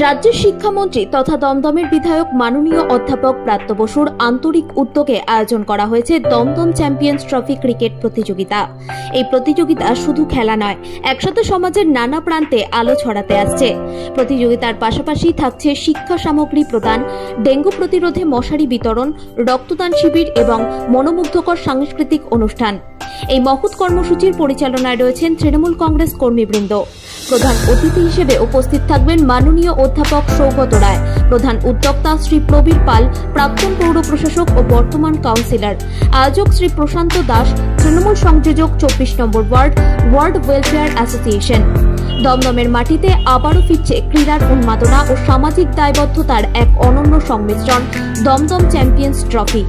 রাজ্যের শিক্ষামন্ত্রী তথা দমদমের বিধায়ক মাননীয় অধ্যাপক ব্রাত্য বসুর আন্তরিক উদ্যোগে আয়োজন করা হয়েছে দমদম চ্যাম্পিয়ন্স ট্রফি ক্রিকেট প্রতিযোগিতা। এই প্রতিযোগিতা শুধু খেলা নয়, একসাথে সমাজের নানা প্রান্তে আলো ছড়াতে আসছে। প্রতিযোগিতার পাশাপাশি থাকছে শিক্ষা সামগ্রী প্রদান, ডেঙ্গু প্রতিরোধে মশারি বিতরণ, রক্তদান শিবির এবং মনোমুগ্ধকর সাংস্কৃতিক অনুষ্ঠান। এই মহৎ কর্মসূচির পরিচালনায় রয়েছেন তৃণমূল কংগ্রেস কর্মীবৃন্দ। প্রধান অতিথি হিসেবে উপস্থিত থাকবেন মাননীয় অধ্যাপক সৌগত রায়, প্রধান উদ্যোক্তা শ্রী প্রবীর পাল, প্রাক্তন পৌর প্রশাসক ও বর্তমান কাউন্সিলর, আয়োজক শ্রী প্রশান্ত দাস, তৃণমূল সংযোজক 24 নম্বর ওয়ার্ড, ওয়ার্ল্ড ওয়েলফেয়ার অ্যাসোসিয়েশন। দমদমের মাটিতে আবারও ফিরছে ক্রীড়ার উন্মাদনা ও সামাজিক দায়বদ্ধতার এক অনন্য সংমিশ্রণ, দমদম চ্যাম্পিয়ন্স ট্রফি।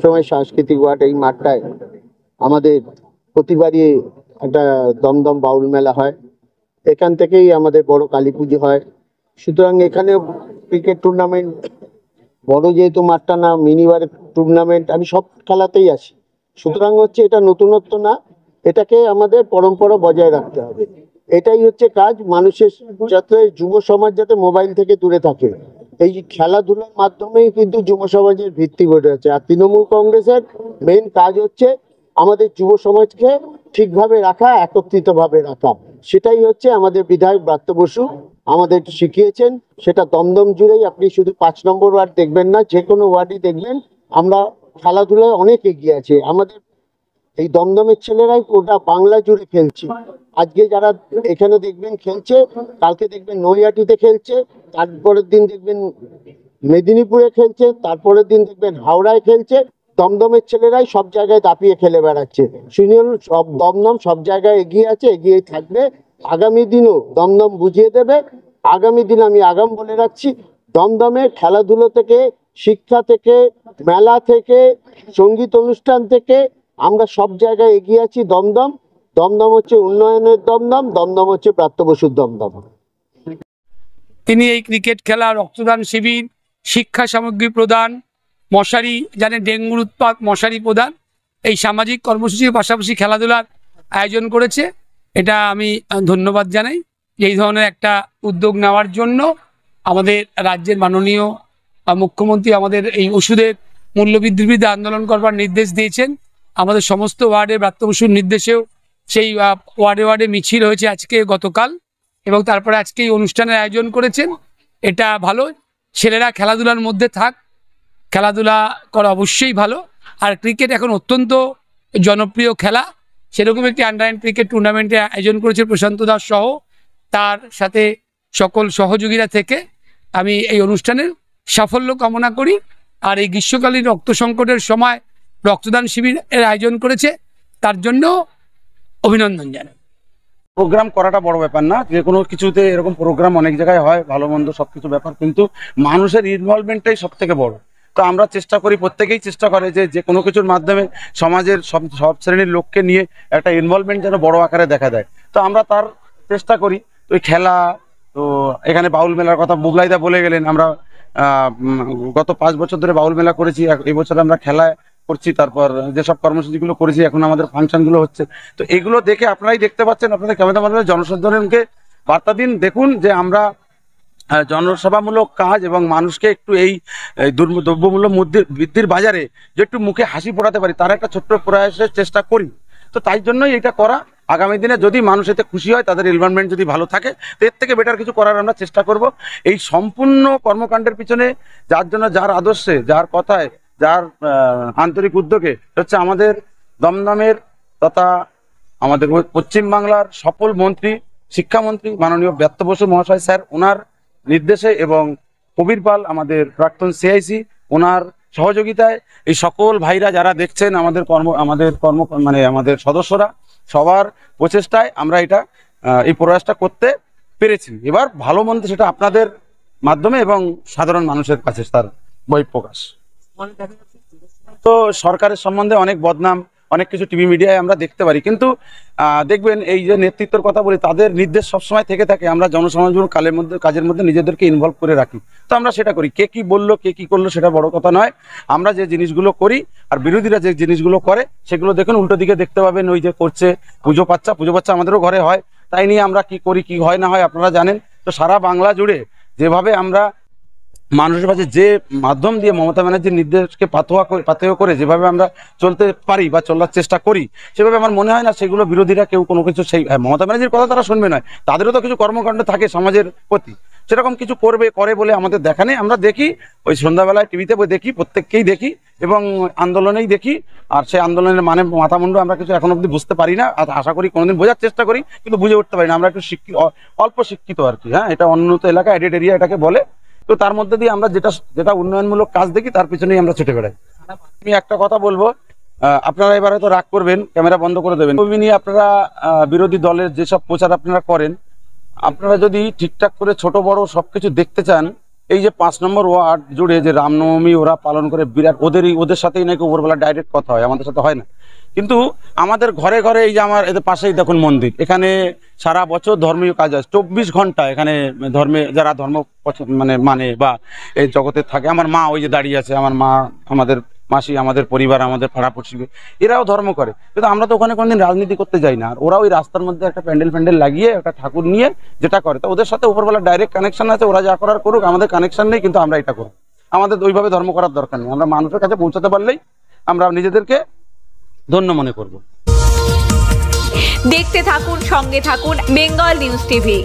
সময় সাংস্কৃতিক ওয়ার্ড এই মাঠটায় আমাদের প্রতিবারই একটা দমদম বাউল মেলা হয়, এখান থেকেই আমাদের বড় কালী পুজো হয়। সুতরাং এখানে ক্রিকেট টুর্নামেন্ট বড় যেহেতু মাঠটা না, মিনিবার টুর্নামেন্ট, আমি সব খেলাতেই আসি। সুতরাং হচ্ছে এটা নতুনত্ব না, এটাকে আমাদের পরম্পরা বজায় রাখতে হবে। এটাই হচ্ছে কাজ, মানুষের যাতে যুব সমাজ যাতে মোবাইল থেকে দূরে থাকে, এই খেলাধুলার মাধ্যমেই কিন্তু যুব সমাজের ভিত্তি গড়ে আছে। আর তৃণমূল কংগ্রেসের মেইন কাজ হচ্ছে আমাদের যুব সমাজকে ঠিকভাবে রাখা, একত্রিতভাবে রাখা। সেটাই হচ্ছে আমাদের বিধায়ক ব্রাত্য বসু আমাদের শিখিয়েছেন। সেটা দমদম জুড়েই, আপনি শুধু 5 নম্বর ওয়ার্ড দেখবেন না, যে কোনো ওয়ার্ডই দেখবেন আমরা খেলাধুলায় অনেক এগিয়ে আছে। আমাদের এই দমদমের ছেলেরাই গোটা বাংলা জুড়ে খেলছে। আজকে যারা এখানে দেখবেন খেলছে, কালকে দেখবেন নৈহাটিতে খেলছে, তারপরের দিন দেখবেন মেদিনীপুরে খেলছে, তারপরের দিন দেখবেন হাওড়ায় খেলছে। দমদমের ছেলেরাই সব জায়গায় দাপিয়ে খেলে বেড়াচ্ছে। শুনুন, সব দমদম সব জায়গায় এগিয়ে আছে, এগিয়ে থাকবে। আগামী দিনও দমদম বুঝিয়ে দেবে। আগামী দিন আমি আগাম বলে রাখছি, দমদমে খেলাধুলো থেকে, শিক্ষা থেকে, মেলা থেকে, সঙ্গীত অনুষ্ঠান থেকে আমরা সব জায়গায় এগিয়ে আছি। দমদম দমদম হচ্ছে উন্নয়নের দমদম, দমদম হচ্ছে প্রাপ্ত বসুর দমদম। তিনি এই ক্রিকেট খেলা, রক্তদান শিবির, শিক্ষা সামগ্রী প্রদান, মশারি, জানেন ডেঙ্গুর উৎপাত, মশারি প্রদান, এই সামাজিক কর্মসূচির পাশাপাশি খেলাধুলার আয়োজন করেছে। এটা আমি ধন্যবাদ জানাই। এই ধরনের একটা উদ্যোগ নেওয়ার জন্য আমাদের রাজ্যের মাননীয় মুখ্যমন্ত্রী আমাদের এই ওষুধের মূল্যবৃদ্ধির বিরুদ্ধে আন্দোলন করবার নির্দেশ দিয়েছেন। আমাদের সমস্ত ওয়ার্ডে প্রাপ্ত বসুর নির্দেশেও সেই ওয়ার্ডে ওয়ার্ডে মিছিল হয়েছে আজকে, গতকাল, এবং তারপরে আজকে এই অনুষ্ঠানের আয়োজন করেছেন। এটা ভালো, ছেলেরা খেলাধুলার মধ্যে থাক, খেলাধুলা করা অবশ্যই ভালো। আর ক্রিকেট এখন অত্যন্ত জনপ্রিয় খেলা। সেরকম একটি আন্ডার-9 ক্রিকেট টুর্নামেন্টের আয়োজন করেছে প্রশান্ত দাস সহ তার সাথে সকল সহযোগীরা থেকে। আমি এই অনুষ্ঠানের সাফল্য কামনা করি। আর এই গ্রীষ্মকালীন রক্ত সংকটের সময় রক্তদান শিবিরের আয়োজন করেছে, তার জন্য অভিনন্দন জানাই। প্রোগ্রাম করাটা বড় ব্যাপার না, যে কোনো কিছুতে এরকম প্রোগ্রাম অনেক জায়গায় হয়, ভালো মন্দ সবকিছু ব্যাপার, কিন্তু মানুষের ইনভলভমেন্টটাই সব থেকে বড়। তো আমরা চেষ্টা করি, প্রত্যেকেই চেষ্টা করে যে কোনো কিছুর মাধ্যমে সমাজের সব শ্রেণীর লোককে নিয়ে একটা ইনভলভমেন্ট যেন বড় আকারে দেখা দেয়। তো আমরা তার চেষ্টা করি। তো ওই খেলা, তো এখানে বাউল মেলার কথা বুগলাইদা বলে গেলেন। আমরা গত 5 বছর ধরে বাউল মেলা করেছি, এই বছর আমরা খেলা করছি, তারপর যেসব কর্মসূচিগুলো করেছি, এখন আমাদের ফাংশনগুলো হচ্ছে। তো এগুলো দেখে আপনারাই দেখতে পাচ্ছেন, আপনাদের ক্যামেরা মাধ্যমে জনসাধারণকে বার্তা দিন, দেখুন যে আমরা জনসেবামূলক কাজ এবং মানুষকে একটু এই দ্রব্যমূল্য বৃদ্ধির বাজারে যে একটু মুখে হাসি ফোটাতে পারি, তার একটা ছোট্ট প্রয়াসের চেষ্টা করি। তো তাই জন্যই এটা করা। আগামী দিনে যদি মানুষ এতে খুশি হয়, তাদের এনভায়রনমেন্ট যদি ভালো থাকে, তো এর থেকে বেটার কিছু করার আমরা চেষ্টা করব। এই সম্পূর্ণ কর্মকাণ্ডের পিছনে যার জন্য, যার আদর্শে, যার কথায়, যার আন্তরিক উদ্যোগে হচ্ছে আমাদের দমদমের তথা আমাদের পশ্চিমবাংলার সফল মন্ত্রী, শিক্ষামন্ত্রী মাননীয় ব্রাত্য বসু মহাশয় স্যার, ওনার নির্দেশে, এবং কবির পাল আমাদের প্রাক্তন সিআইসি, ওনার সহযোগিতায়, এই সকল ভাইরা যারা দেখছেন আমাদের কর্ম মানে আমাদের সদস্যরা, সবার প্রচেষ্টায় আমরা এই প্রয়াসটা করতে পেরেছি। এবার ভালো মন্দ সেটা আপনাদের মাধ্যমে এবং সাধারণ মানুষের কাছে তার বহিঃপ্রকাশ। তো সরকারের সম্বন্ধে অনেক বদনাম, অনেক কিছু টিভি মিডিয়ায় আমরা দেখতে পারি, কিন্তু দেখবেন এই যে নেতৃত্বের কথা বলি, তাদের নির্দেশ সবসময় থেকে থাকে আমরা জনসমাজমূলক কাজের মধ্যে নিজেদেরকে ইনভলভ করে রাখি। তো আমরা সেটা করি। কে কি বললো, কে কি করলো, সেটা বড় কথা নয়। আমরা যে জিনিসগুলো করি আর বিরোধীরা যে জিনিসগুলো করে, সেগুলো দেখুন উল্টো দিকে দেখতে পাবেন। ওই যে করছে পুজো পাচ্চা আমাদেরও ঘরে হয়, তাই নিয়ে আমরা কি করি, কি হয় না হয় আপনারা জানেন। তো সারা বাংলা জুড়ে যেভাবে আমরা মানুষের কাছে যে মাধ্যম দিয়ে মমতা ব্যানার্জির নির্দেশকে পাথেয় করে যেভাবে আমরা চলতে পারি বা চলার চেষ্টা করি, সেভাবে আমার মনে হয় না সেগুলো বিরোধীরা কেউ কোনো কিছু, সেই মমতা ব্যানার্জির কথা তারা শুনবে না, তাদেরও তো কিছু কর্মকাণ্ড থাকে সমাজের প্রতি, সেরকম কিছু করে বলে আমাদের দেখা নেই। আমরা দেখি ওই সন্ধ্যাবেলায় টিভিতে দেখি, প্রত্যেককেই দেখি এবং আন্দোলনেই দেখি। আর সেই আন্দোলনের মানে মাথামুন্ড আমরা কিছু এখন অবধি বুঝতে পারি না। আশা করি কোনোদিন বোঝার চেষ্টা করি, কিন্তু বুঝে উঠতে পারি না। আমরা একটু অল্প শিক্ষিত আর কি। হ্যাঁ, এটা উন্নত এলাকা, এডেড এরিয়া এটাকে বলে। তো তার মধ্যে দিয়ে আমরা যেটা উন্নয়নমূলক কাজ দেখি, তার পিছনেই আমরা ছুটে বেড়াই। আমি একটা কথা বলবো, আপনারা এবার হয়তো রাগ করবেন, ক্যামেরা বন্ধ করে দেবেন। ছবি নিয়ে আপনারা বিরোধী দলের যেসব প্রচার আপনারা করেন, আপনারা যদি ঠিকঠাক করে ছোট বড় সবকিছু দেখতে চান, এই যে 5 নম্বর ওয়ার্ড জুড়ে যে রামনবমী ওরা পালন করে, বিরাট ওদের সাথেই নাকি উপরবেলা ডাইরেক্ট কথা হয়, আমাদের সাথে হয় না। কিন্তু আমাদের ঘরে ঘরে, এই যে আমার এদের পাশেই দেখুন মন্দির, এখানে সারা বছর ধর্মীয় কাজ হয় 24 ঘন্টা। এখানে যারা ধর্ম মানে বা এই জগতে থাকে, আমার মা ওই যে দাঁড়িয়ে আছে, আমার মা, আমাদের মাসি, আমাদের পরিবার, আমাদের পাড়া পড়শি, এরাও ধর্ম করে। কিন্তু আমরা তো ওখানে কোনোদিন রাজনীতি করতে যাই না। আর ওরা ওই রাস্তার মধ্যে একটা প্যান্ডেল লাগিয়ে একটা ঠাকুর নিয়ে যেটা করে, তো ওদের সাথে উপরবেলা ডাইরেক্ট কানেকশন আছে। ওরা যা করার করুক, আমাদের কানেকশন নেই, কিন্তু আমরা এটা করব। আমাদের ওইভাবে ধর্ম করার দরকার নেই। আমরা মানুষের কাছে পৌঁছাতে পারলেই আমরা নিজেদেরকে ধন্য মনে করব। দেখতে থাকুন, সঙ্গে থাকুন বেঙ্গল নিউজ টিভি।